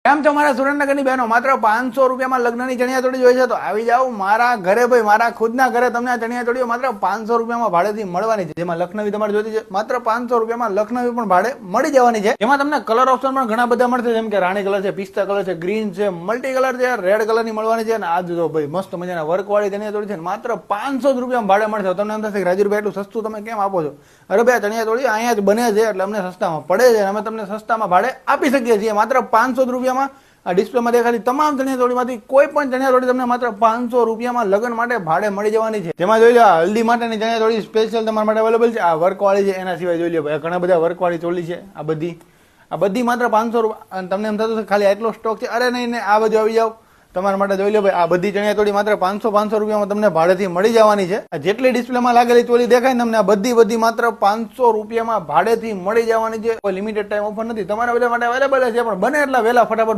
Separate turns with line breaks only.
કેમ છો મારા સુરેન્દ્રનગરની બહેનો? માત્ર 500 રૂપિયામાં લગ્નની ચણિયાચોળી જોઈએ છે તો આવી જાઓ મારા ઘરે, ભાઈ મારા ખુદના ઘરે તમને આ ચણિયાચોળીઓ માત્ર 500 રૂપિયામાં ભાડેથી મળવાની છે. જેમાં લખનવી તમારે જોઈતી છે માત્ર 500 રૂપિયામાં લખનવી પણ ભાડે મળી જવાની છે. એમાં તમને કલર ઓપ્શન પણ ઘણા બધા મળશે, જેમ કે રાણી કલર છે, પિસ્તા કલર છે, ગ્રીન છે, મલ્ટી કલર છે, રેડ કલરની મળવાની છે. અને આ જો ભાઈ મસ્ત મજાના વર્ક વાળી ચણિયાચોળી છે, માત્ર 500 રૂપિયામાં ભાડે મળશે. તમને એમ થશે કે રાજુભાઈ એટલું સસ્તું તમે કેમ આપો છો? અરે ભાઈ આ ચણિયાચોળી અહીંયા જ બને છે એટલે અમને સસ્તામાં પડે છે, અમે તમને સસ્તામાં ભાડે આપી શકીએ છીએ. માત્ર 500 રૂપિયામાં આ ડિસ્પ્લેમાં દેખાતી તમામ ચણિયાચોળીમાંથી કોઈ પણ ચણિયાચોળી તમને માત્ર 500 રૂપિયામાં લગ્ન માટે ભાડે મળી જવાની છે. જેમાં જોઈ લો હલ્દી માટેની ચણિયાચોળી સ્પેશિયલ તમારા માટે અવેલેબલ છે. આ વર્કવાળી છે, એના સિવાય જોઈ લો ભાઈ ઘણા બધા વર્કવાળી ચોળી છે. આ બધી માત્ર 500 રૂપિયા. અને તમને એમ થતું ખાલી આટલો સ્ટોક છે, અરે નહીં આ બાજુ આવી જાવ તમારા માટે જોઈ લો ભાઈ આ બધી ચણિયાચોળી માત્ર 500 રૂપિયામાં તમને ભાડેથી મળી જવાની છે. જેટલી ડિસ્પ્લેમાં લાગેલી ચોળી દેખાય ને તમને આ બધી માત્ર 500 રૂપિયામાં ભાડેથી મળી જવાની છે. કોઈ લિમિટેડ ટાઈમ ઓફર નથી, તમારા બધા માટે અવેલેબલ છે, પણ બને એટલા વહેલા ફટાફટ